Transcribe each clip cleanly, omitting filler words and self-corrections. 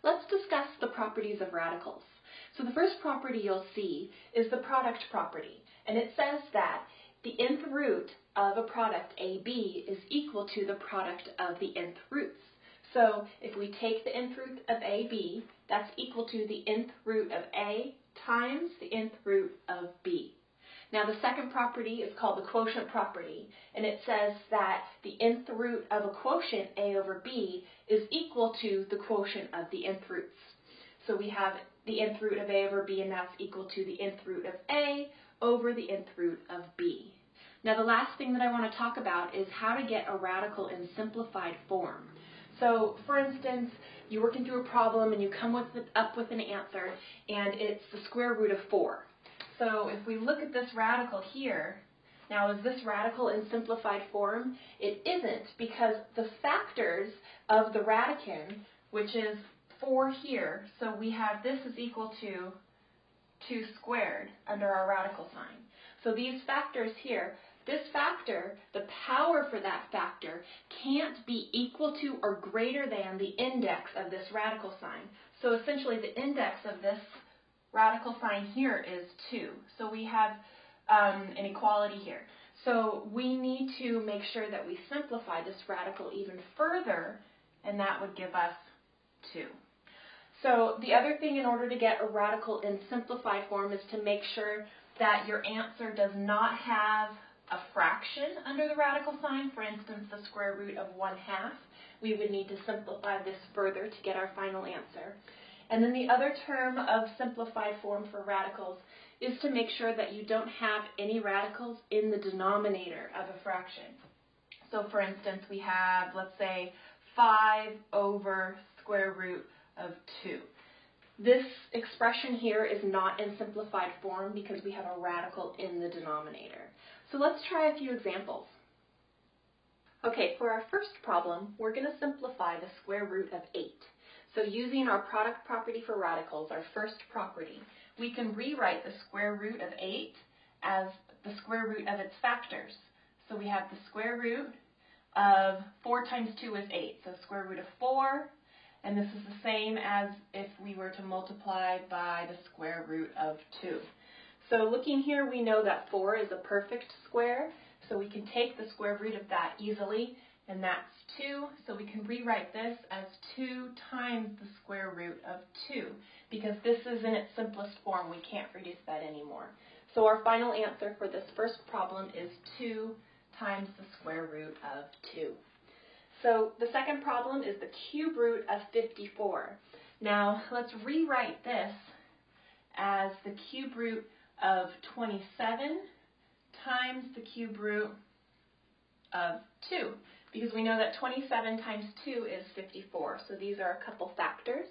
let's discuss the properties of radicals. So the first property you'll see is the product property, and it says that the nth root of a product AB is equal to the product of the nth roots. So if we take the nth root of AB, that's equal to the nth root of A times the nth root of B. Now the second property is called the quotient property, and it says that the nth root of a quotient A over B is equal to the quotient of the nth roots. So we have the nth root of A over B, and that's equal to the nth root of A over the nth root of B. Now the last thing that I want to talk about is how to get a radical in simplified form. So for instance, you're working through a problem and you come up with an answer, and it's the square root of 4. So if we look at this radical here, now is this radical in simplified form? It isn't, because the factors of the radicand, which is 4 here, so we have this is equal to 2 squared under our radical sign. So these factors here, this factor, the power for that factor, can't be equal to or greater than the index of this radical sign. So essentially the index of this radical sign here is 2. So we have an equality here. So we need to make sure that we simplify this radical even further, and that would give us 2. So the other thing in order to get a radical in simplified form is to make sure that your answer does not have a fraction under the radical sign. For instance, the square root of 1/2. We would need to simplify this further to get our final answer. And then the other term of simplified form for radicals is to make sure that you don't have any radicals in the denominator of a fraction. So for instance, we have, let's say, 5 over square root of 2. This expression here is not in simplified form because we have a radical in the denominator. So let's try a few examples. Okay, for our first problem, we're going to simplify the square root of 8. So using our product property for radicals, our first property, we can rewrite the square root of 8 as the square root of its factors. So we have the square root of 4 times 2 is 8, so square root of 4, and this is the same as if we were to multiply by the square root of 2. So looking here, we know that 4 is a perfect square, so we can take the square root of that easily, and that's 2, so we can rewrite this as 2 times the square root of 2, because this is in its simplest form. We can't reduce that anymore. So our final answer for this first problem is 2 times the square root of 2. So the second problem is the cube root of 54. Now let's rewrite this as the cube root of 27 times the cube root of 2, because we know that 27 times 2 is 54. So these are a couple factors.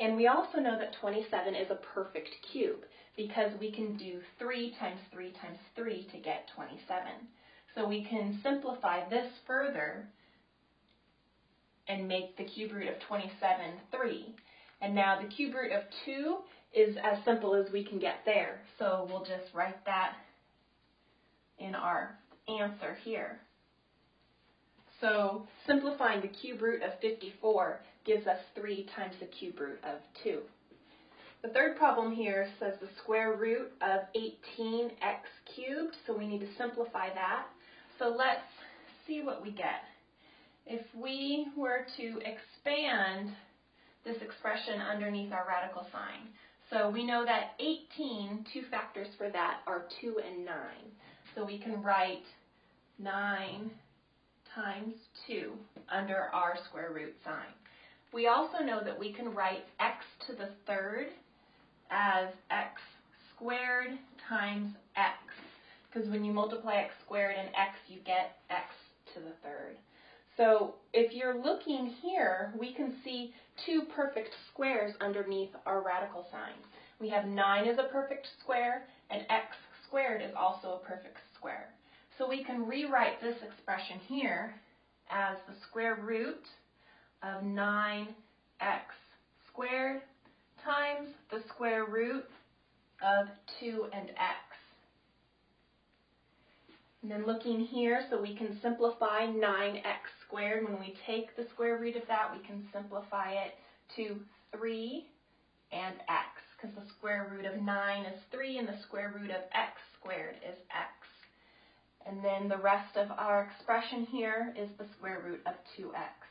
And we also know that 27 is a perfect cube because we can do 3 times 3 times 3 to get 27. So we can simplify this further and make the cube root of 27 3. And now the cube root of 2 is as simple as we can get there. So we'll just write that in our answer here. So simplifying the cube root of 54 gives us 3 times the cube root of 2. The third problem here says the square root of 18x cubed, so we need to simplify that. So let's see what we get. If we were to expand this expression underneath our radical sign, so we know that 18, two factors for that are 2 and 9. So we can write 9 times 2 under our square root sign. We also know that we can write x to the third as x squared times x, because when you multiply x squared and x, you get x to the third. So if you're looking here, we can see 2 perfect squares underneath our radical sign. We have 9 is a perfect square, and x squared is also a perfect square. So we can rewrite this expression here as the square root of 9x squared times the square root of 2 and x. And then looking here, so we can simplify 9x squared. When we take the square root of that, we can simplify it to 3 and x, because the square root of 9 is 3 and the square root of x squared is x. And then the rest of our expression here is the square root of 2x.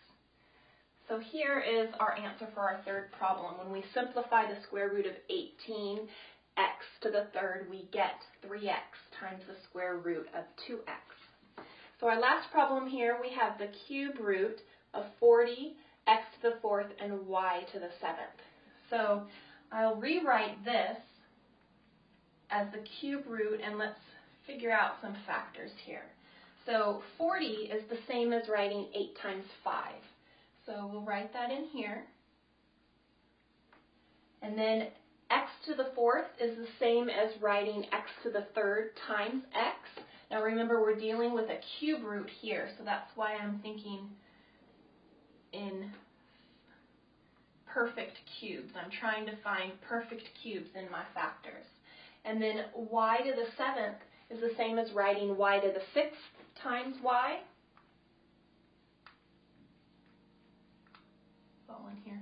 So here is our answer for our third problem. When we simplify the square root of 18, x to the third, we get 3x times the square root of 2x. So our last problem here, we have the cube root of 40, x to the fourth, and y to the seventh. So I'll rewrite this as the cube root, and let's figure out some factors here. So 40 is the same as writing 8 times 5. So we'll write that in here. And then x to the fourth is the same as writing x to the third times x. Now remember, we're dealing with a cube root here, so that's why I'm thinking in perfect cubes. I'm trying to find perfect cubes in my factors. And then y to the seventh is the same as writing y to the sixth times y. It's all in here.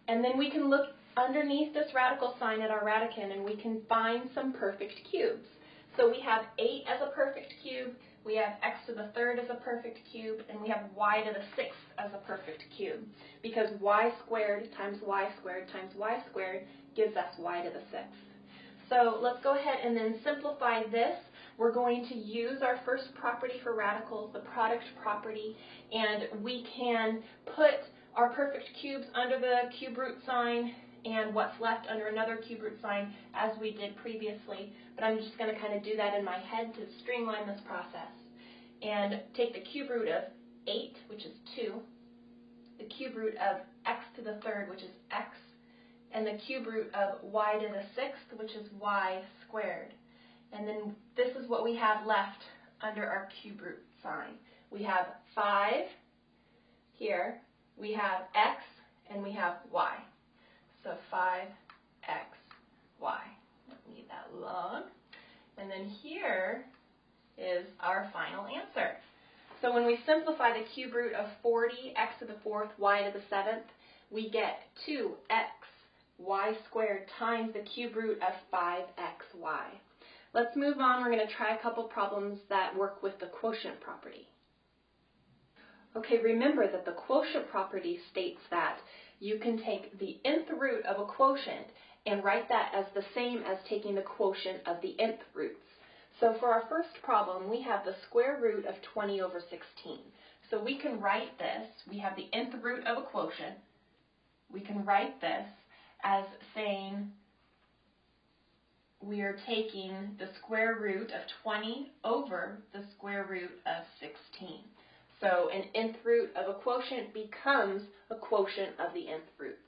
And then we can look underneath this radical sign at our radicand, and we can find some perfect cubes. So we have 8 as a perfect cube, we have x to the third as a perfect cube, and we have y to the sixth as a perfect cube, because y squared times y squared times y squared gives us y to the sixth. So let's go ahead and then simplify this. We're going to use our first property for radicals, the product property, and we can put our perfect cubes under the cube root sign and what's left under another cube root sign as we did previously. But I'm just going to kind of do that in my head to streamline this process. And take the cube root of 8, which is 2, the cube root of x to the third, which is x, and the cube root of y to the sixth, which is y squared. And then this is what we have left under our cube root sign. We have 5 here, we have x, and we have y. So 5x, y. Don't need that long. And then here is our final answer. So when we simplify the cube root of 40, x to the fourth, y to the seventh, we get 2x y squared times the cube root of 5xy. Let's move on. We're going to try a couple problems that work with the quotient property. Okay, remember that the quotient property states that you can take the nth root of a quotient and write that as the same as taking the quotient of the nth roots. So for our first problem, we have the square root of 20 over 16. So we can write this, we have the nth root of a quotient, we can write this as saying we are taking the square root of 20 over the square root of 16. So an nth root of a quotient becomes a quotient of the nth roots.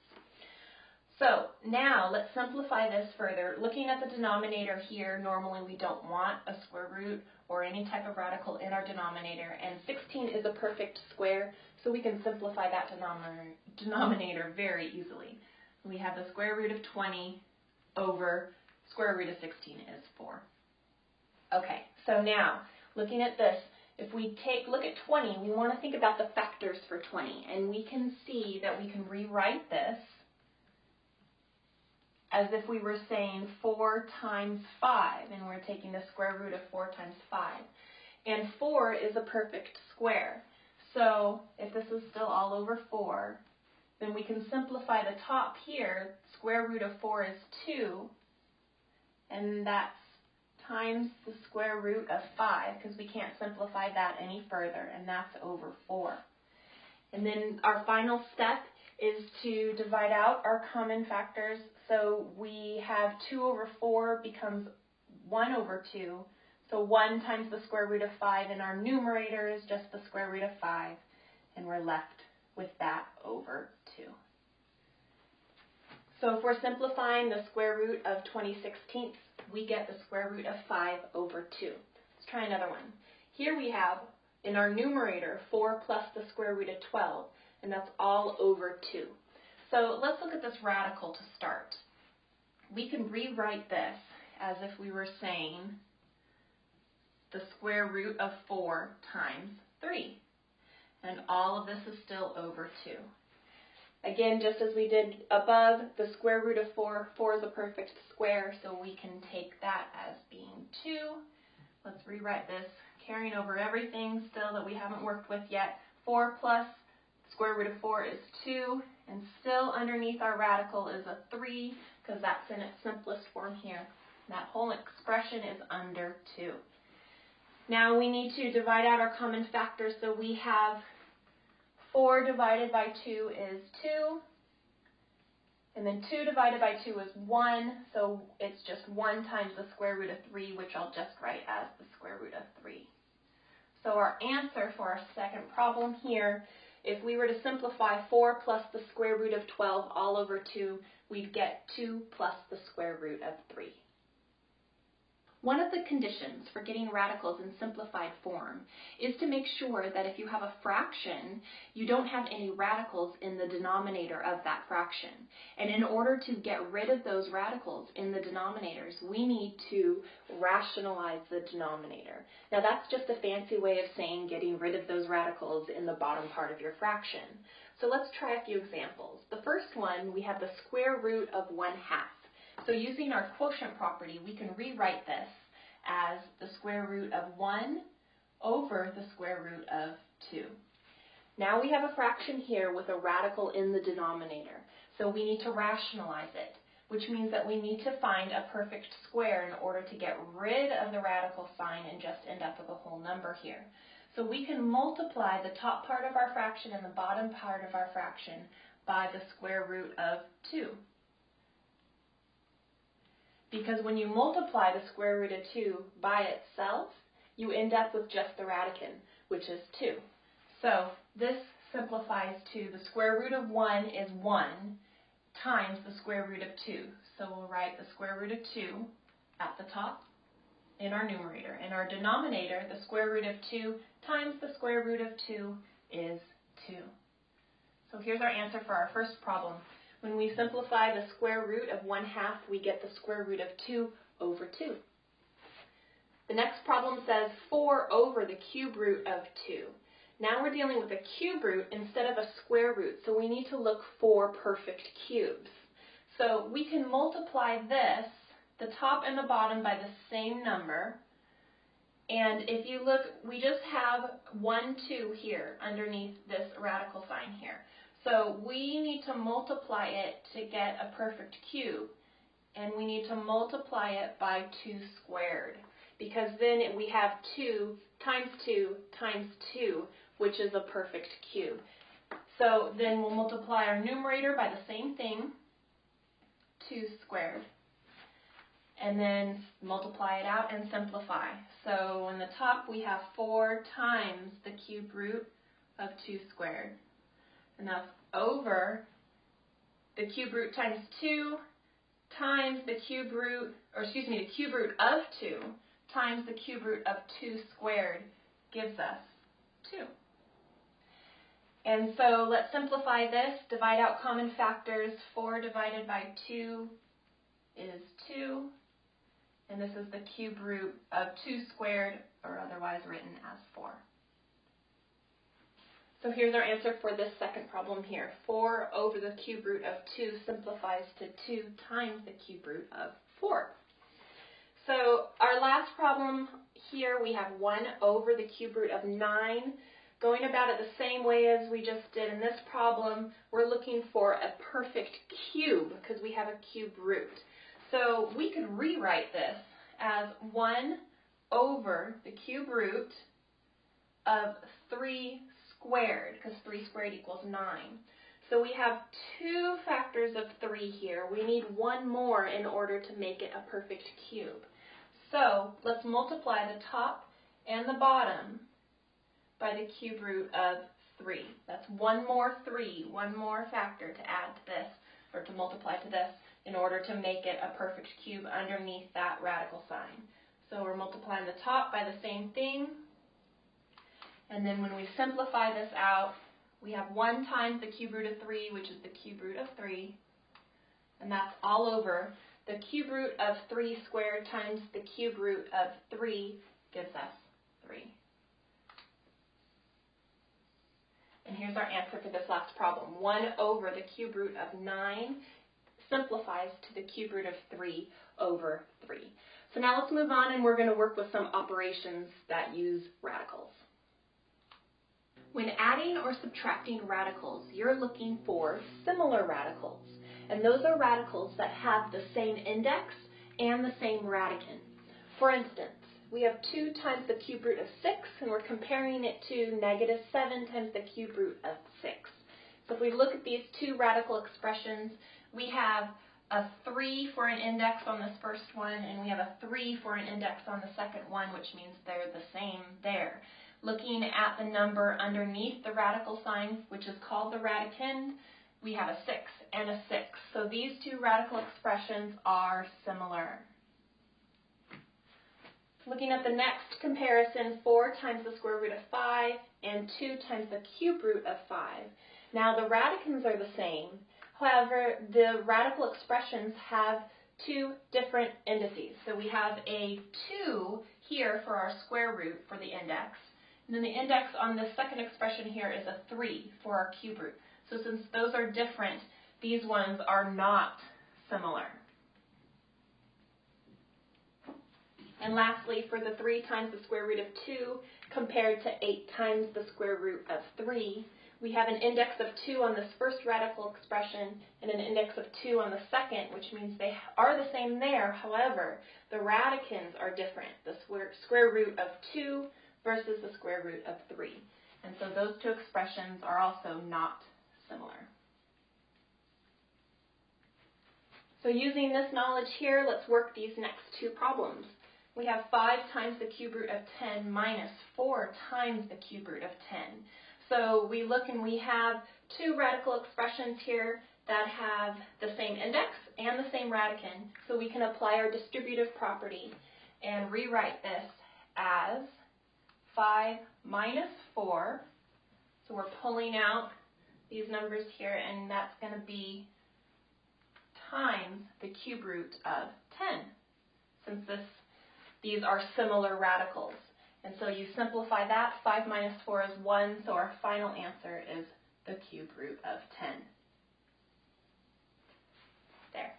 So now let's simplify this further. Looking at the denominator here, normally we don't want a square root or any type of radical in our denominator, and 16 is a perfect square, so we can simplify that denominator very easily. We have the square root of 20 over square root of 16 is 4. Okay, so now looking at this, if we look at 20, we want to think about the factors for 20, and we can see that we can rewrite this as if we were saying 4 times 5, and we're taking the square root of 4 times 5. And 4 is a perfect square. So if this is still all over 4, then we can simplify the top here. Square root of 4 is 2, and that's times the square root of 5, because we can't simplify that any further, and that's over 4. And then our final step is to divide out our common factors. So we have 2 over 4 becomes 1 over 2. So 1 times the square root of 5, and our numerator is just the square root of 5, and we're left with that over 2. So if we're simplifying the square root of 20/16, we get the square root of 5 over 2. Let's try another one. Here we have, in our numerator, 4 plus the square root of 12, and that's all over 2. So let's look at this radical to start. We can rewrite this as if we were saying the square root of 4 times 3. And all of this is still over 2. Again, just as we did above, the square root of 4, 4 is a perfect square, so we can take that as being 2. Let's rewrite this, carrying over everything still that we haven't worked with yet. 4 plus square root of 4 is 2, and still underneath our radical is a 3, because that's in its simplest form here. That whole expression is under 2. Now we need to divide out our common factors, so we have 4 divided by 2 is 2, and then 2 divided by 2 is 1, so it's just 1 times the square root of 3, which I'll just write as the square root of 3. So our answer for our second problem here, if we were to simplify 4 plus the square root of 12 all over 2, we'd get 2 plus the square root of 3. One of the conditions for getting radicals in simplified form is to make sure that if you have a fraction, you don't have any radicals in the denominator of that fraction. And in order to get rid of those radicals in the denominators, we need to rationalize the denominator. Now that's just a fancy way of saying getting rid of those radicals in the bottom part of your fraction. So let's try a few examples. The first one, we have the square root of 1/2. So using our quotient property, we can rewrite this as the square root of 1 over the square root of 2. Now we have a fraction here with a radical in the denominator, so we need to rationalize it, which means that we need to find a perfect square in order to get rid of the radical sign and just end up with a whole number here. So we can multiply the top part of our fraction and the bottom part of our fraction by the square root of 2. Because when you multiply the square root of 2 by itself, you end up with just the radicand, which is 2. So this simplifies to the square root of 1 is 1 times the square root of 2. So we'll write the square root of 2 at the top in our numerator. In our denominator, the square root of 2 times the square root of 2 is 2. So here's our answer for our first problem. When we simplify the square root of 1/2, we get the square root of 2 over 2. The next problem says 4 over the cube root of 2. Now we're dealing with a cube root instead of a square root, so we need to look for perfect cubes. So we can multiply this, the top and the bottom, by the same number. And if you look, we just have 1, 2 here underneath this radical sign here. So we need to multiply it to get a perfect cube, and we need to multiply it by 2 squared, because then we have 2 times 2 times 2, which is a perfect cube. So then we'll multiply our numerator by the same thing, 2 squared, and then multiply it out and simplify. So in the top we have 4 times the cube root of 2 squared. And that's over the cube root times 2 times the cube root, the cube root of 2 times the cube root of 2 squared gives us 2. And so let's simplify this, divide out common factors. 4 divided by 2 is 2, and this is the cube root of 2 squared, or otherwise written as 4. So here's our answer for this second problem here. 4 over the cube root of 2 simplifies to 2 times the cube root of 4. So our last problem here, we have 1 over the cube root of 9. Going about it the same way as we just did in this problem, we're looking for a perfect cube because we have a cube root. So we could rewrite this as 1 over the cube root of 3 squared, because 3 squared equals 9. So we have 2 factors of 3 here. We need 1 more in order to make it a perfect cube. So let's multiply the top and the bottom by the cube root of 3. That's 1 more 3, 1 more factor to add to this, or to multiply to this, in order to make it a perfect cube underneath that radical sign. So we're multiplying the top by the same thing. And then when we simplify this out, we have 1 times the cube root of 3, which is the cube root of 3. And that's all over the cube root of 3 squared times the cube root of 3 gives us 3. And here's our answer for this last problem. 1 over the cube root of 9 simplifies to the cube root of 3 over 3. So now let's move on, and we're going to work with some operations that use radicals. When adding or subtracting radicals, you're looking for similar radicals. And those are radicals that have the same index and the same radicand. For instance, we have 2 times the cube root of 6, and we're comparing it to negative 7 times the cube root of 6. So if we look at these two radical expressions, we have a 3 for an index on this first one, and we have a 3 for an index on the second one, which means they're the same there. Looking at the number underneath the radical sign, which is called the radicand, we have a 6 and a 6. So these two radical expressions are similar. Looking at the next comparison, 4 times the square root of 5 and 2 times the cube root of 5. Now the radicands are the same. However, the radical expressions have 2 different indices. So we have a 2 here for our square root for the index. And then the index on the second expression here is a 3 for our cube root. So since those are different, these ones are not similar. And lastly, for the 3 times the square root of 2 compared to 8 times the square root of 3, we have an index of 2 on this first radical expression and an index of 2 on the second, which means they are the same there. However, the radicands are different, the square root of 2 versus the square root of 3. And so those two expressions are also not similar. So using this knowledge here, let's work these next two problems. We have 5 times the cube root of 10 minus 4 times the cube root of 10. So we look and we have 2 radical expressions here that have the same index and the same radicand. So we can apply our distributive property and rewrite this as 5 minus 4. So we're pulling out these numbers here, and that's going to be times the cube root of 10, since these are similar radicals. And so you simplify that. 5 minus 4 is 1, so our final answer is the cube root of 10. There.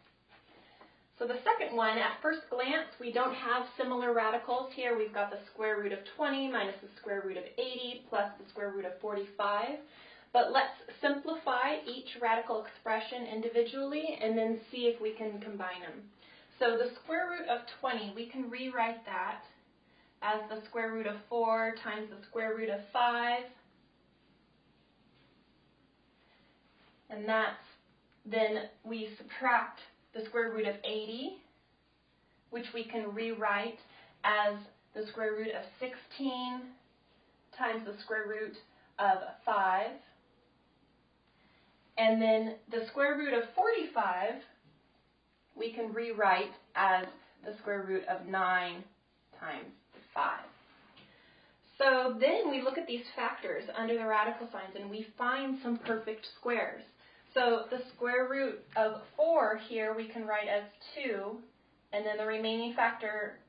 So the second one, at first glance, we don't have similar radicals here. We've got the square root of 20 minus the square root of 80 plus the square root of 45. But let's simplify each radical expression individually and then see if we can combine them. So the square root of 20, we can rewrite that as the square root of 4 times the square root of 5. And that's, then we subtract the square root of 80, which we can rewrite as the square root of 16 times the square root of 5. And then the square root of 45, we can rewrite as the square root of 9 times 5. So then we look at these factors under the radical signs and we find some perfect squares. So the square root of 4 here we can write as 2, and then the remaining factor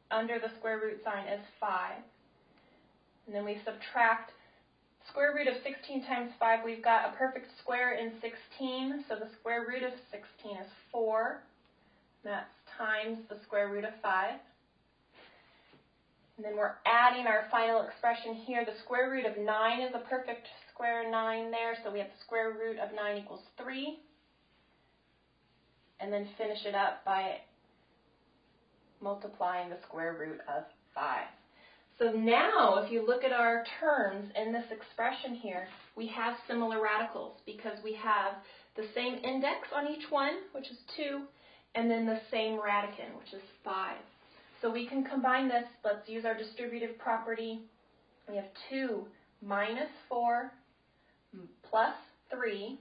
under the square root sign is 5. And then we subtract square root of 16 times 5. We've got a perfect square in 16, so the square root of 16 is 4. That's times the square root of 5. And then we're adding our final expression here. The square root of 9 is a perfect square 9 there, so we have the square root of 9 equals 3. And then finish it up by multiplying the square root of 5. So now, if you look at our terms in this expression here, we have similar radicals because we have the same index on each one, which is 2, and then the same radicand, which is 5. So we can combine this. Let's use our distributive property. We have 2 minus 4 plus 3,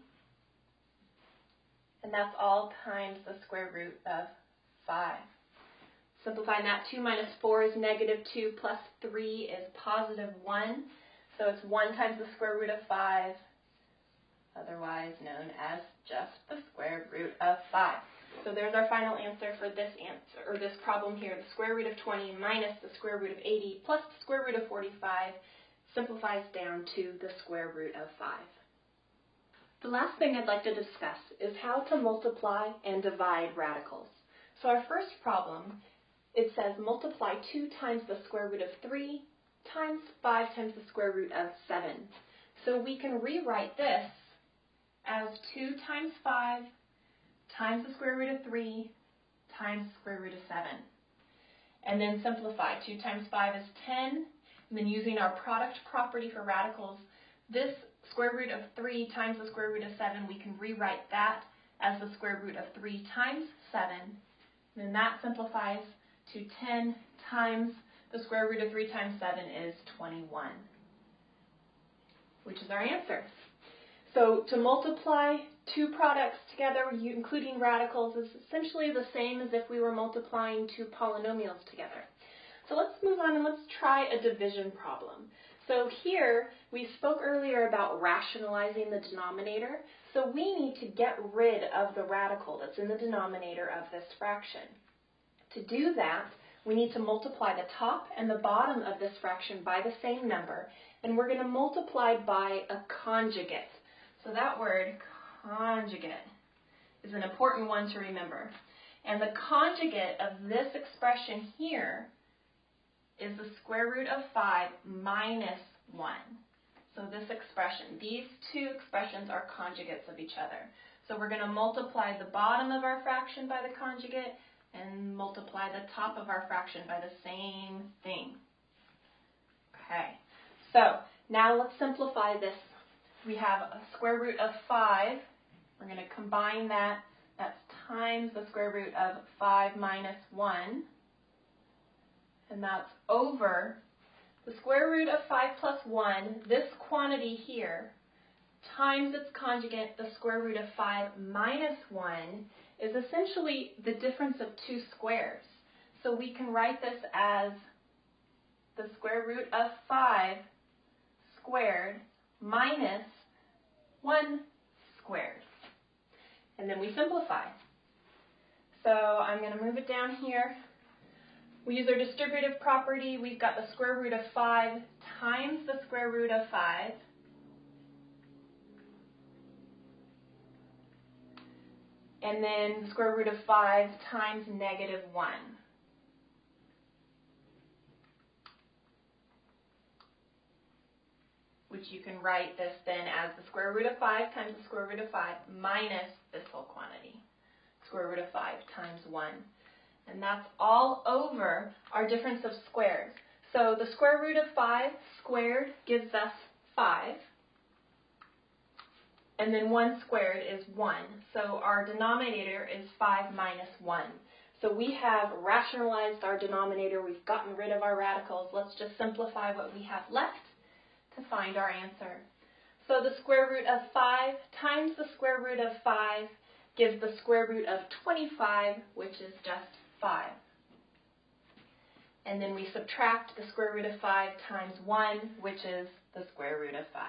and that's all times the square root of 5. Simplifying that, 2 minus 4 is negative 2 plus 3 is positive 1. So it's 1 times the square root of 5, otherwise known as just the square root of 5. So there's our final answer for this answer, or this problem here. The square root of 20 minus the square root of 80 plus the square root of 45 simplifies down to the square root of 5. The last thing I'd like to discuss is how to multiply and divide radicals. So our first problem, it says multiply 2 times the square root of 3 times 5 times the square root of 7. So we can rewrite this as 2 times 5 times the square root of 3 times the square root of 7. And then simplify. 2 times 5 is 10. And then using our product property for radicals, this square root of 3 times the square root of 7, we can rewrite that as the square root of 3 times 7. And then that simplifies to 10 times the square root of 3 times 7 is 21, which is our answer. So to multiply two products together, including radicals, is essentially the same as if we were multiplying two polynomials together. So let's move on and let's try a division problem. So here, we spoke earlier about rationalizing the denominator. So we need to get rid of the radical that's in the denominator of this fraction. To do that, we need to multiply the top and the bottom of this fraction by the same number, and we're going to multiply by a conjugate. So that word, conjugate, is an important one to remember. And the conjugate of this expression here is the square root of 5 minus 1. So this expression, these two expressions are conjugates of each other. So we're going to multiply the bottom of our fraction by the conjugate and multiply the top of our fraction by the same thing. Okay, so now let's simplify this. We have a square root of 5. We're going to combine that. That's times the square root of 5 minus 1. And that's over the square root of 5 plus 1, this quantity here, times its conjugate, the square root of 5 minus 1, is essentially the difference of two squares. So we can write this as the square root of 5 squared minus 1 squared. And then we simplify. So I'm going to move it down here. We use our distributive property. We've got the square root of 5 times the square root of 5. And then the square root of 5 times negative 1. Which you can write this then as the square root of 5 times the square root of 5 minus this whole quantity. Square root of 5 times 1. And that's all over our difference of squares. So the square root of 5 squared gives us 5. And then 1 squared is 1. So our denominator is 5 minus 1. So we have rationalized our denominator. We've gotten rid of our radicals. Let's just simplify what we have left to find our answer. So the square root of 5 times the square root of 5 gives the square root of 25, which is just 5. And then we subtract the square root of 5 times 1, which is the square root of 5.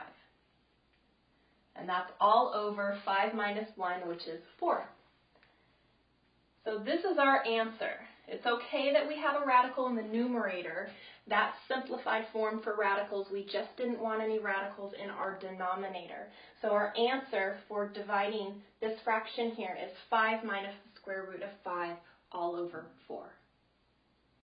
And that's all over 5 minus 1, which is 4. So this is our answer. It's okay that we have a radical in the numerator. That's simplified form for radicals. We just didn't want any radicals in our denominator. So our answer for dividing this fraction here is 5 minus the square root of 5 all over 4.